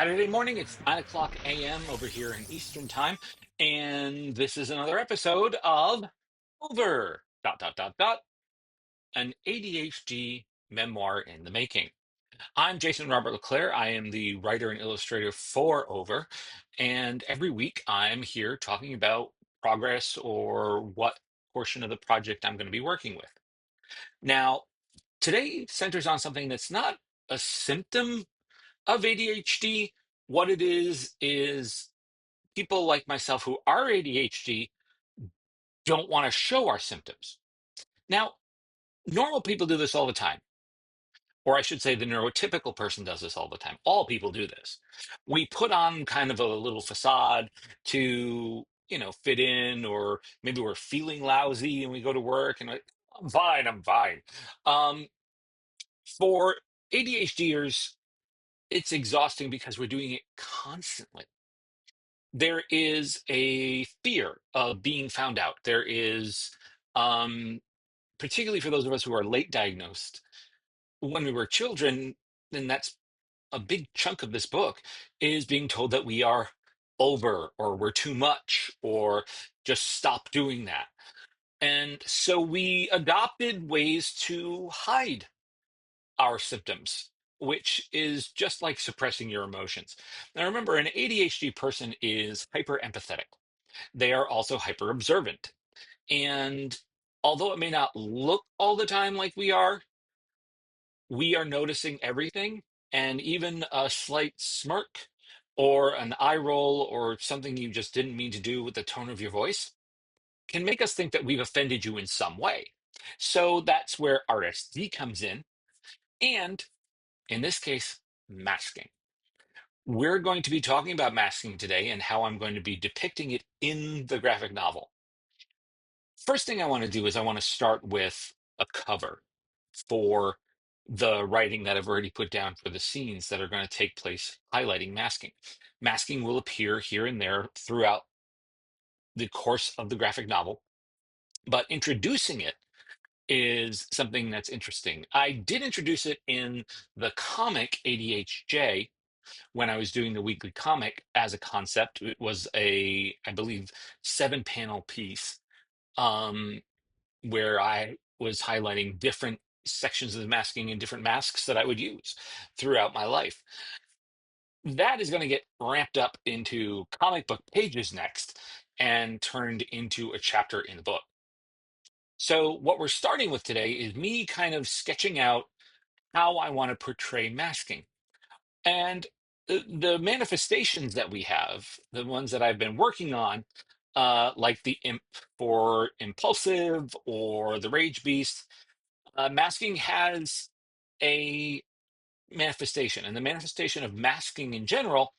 Saturday morning. It's 9 o'clock a.m. over here in Eastern Time, and this is another episode of Over an ADHD memoir in the making. I'm Jason Robert Leclerc. I am the writer and illustrator for Over, and every week I'm here talking about progress or what portion of the project I'm going to be working with. Now, today centers on something that's not a symptom of ADHD. What it is people like myself who are ADHD don't want to show our symptoms. Now, normal people do this all the time. Or I should say, the neurotypical person does this all the time. All people do this. We put on kind of a little facade to, fit in, or maybe we're feeling lousy and we go to work and like, I'm fine, I'm fine. Um, for ADHDers, it's exhausting because we're doing it constantly. There is a fear of being found out. There is, um, particularly for those of us who are late diagnosed, when we were children, and that's a big chunk of this book, is being told that we are over or we're too much or just stop doing that. And so we adopted ways to hide our symptoms, which is just like suppressing your emotions. Now, remember, an ADHD person is hyper empathetic. They are also hyper observant. And although it may not look all the time like we are noticing everything. And even a slight smirk or an eye roll or something you just didn't mean to do with the tone of your voice can make us think that we've offended you in some way. So that's where RSD comes in. And in this case, masking. We're going to be talking about masking today and how I'm going to be depicting it in the graphic novel. First thing I want to do is I want to start with a cover for the writing that I've already put down for the scenes that are going to take place highlighting masking. Masking will appear here and there throughout the course of the graphic novel, but introducing it is something that's interesting. I did introduce it in the comic ADHJ when I was doing the weekly comic as a concept. It was I believe, 7 panel piece. Um, where I was highlighting different sections of the masking and different masks that I would use throughout my life. That is going to get ramped up into comic book pages next and turned into a chapter in the book. So, what we're starting with today is me kind of sketching out how I want to portray masking. And the manifestations that we have, the ones that I've been working on, like the imp for impulsive or the rage beast, masking has a manifestation, and the manifestation of masking in general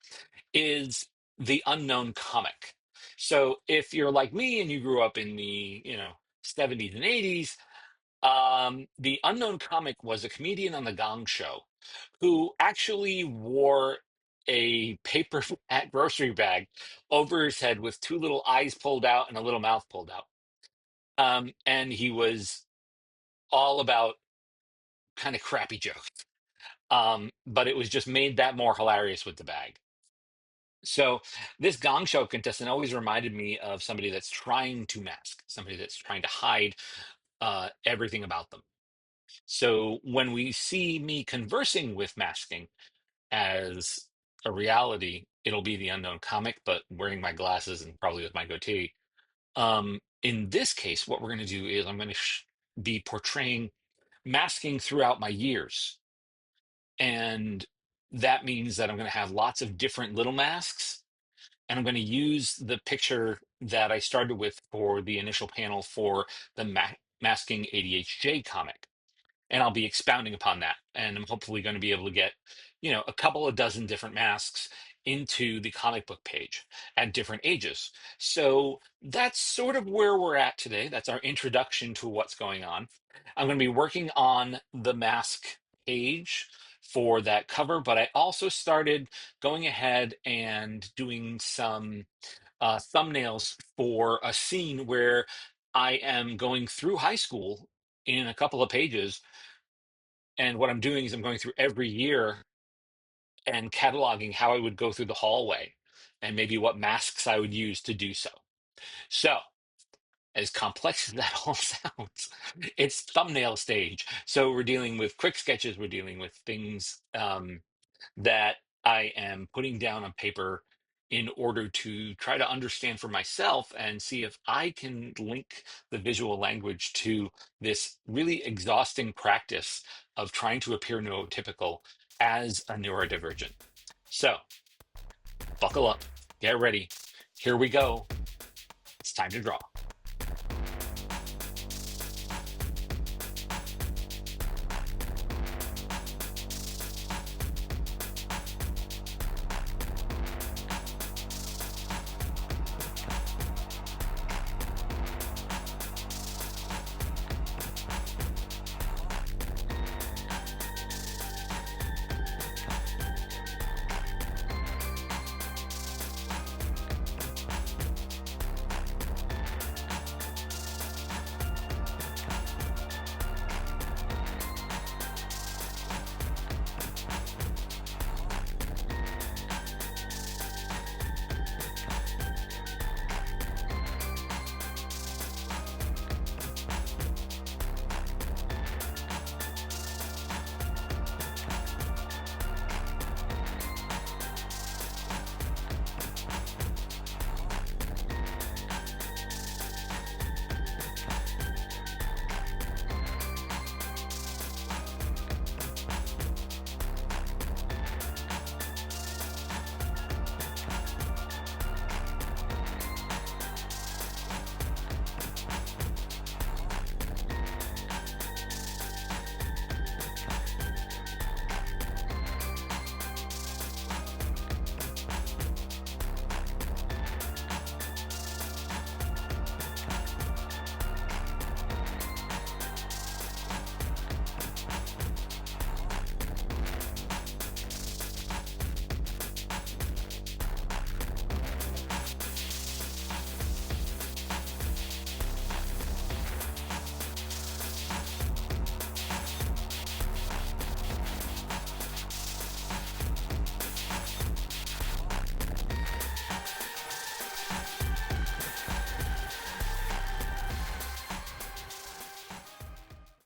is the unknown comic. So if you're like me and you grew up in the 70s and 80s, the unknown comic was a comedian on the Gong Show who actually wore a paper at grocery bag over his head with two little eyes pulled out and a little mouth pulled out. And he was all about kind of crappy jokes. But it was just made that more hilarious with the bag. So this Gong Show contestant always reminded me of somebody that's trying to mask, somebody that's trying to hide everything about them. So when we see me conversing with masking as a reality, it'll be the unknown comic, but wearing my glasses and probably with my goatee. In this case, what we're going to do is I'm going to be portraying masking throughout my years. And that means that I'm going to have lots of different little masks. And I'm going to use the picture that I started with for the initial panel for the masking ADHJ comic. And I'll be expounding upon that. And I'm hopefully going to be able to get, a couple of dozen different masks into the comic book page at different ages. So that's sort of where we're at today. That's our introduction to what's going on. I'm going to be working on the mask page for that cover, but I also started going ahead and doing some thumbnails for a scene where I am going through high school in a couple of pages. And what I'm doing is I'm going through every year and cataloging how I would go through the hallway and maybe what masks I would use to do so. So, as complex as that all sounds, it's thumbnail stage. So we're dealing with quick sketches, we're dealing with things that I am putting down on paper in order to try to understand for myself and see if I can link the visual language to this really exhausting practice of trying to appear neurotypical as a neurodivergent. So, buckle up, get ready. Here we go. It's time to draw.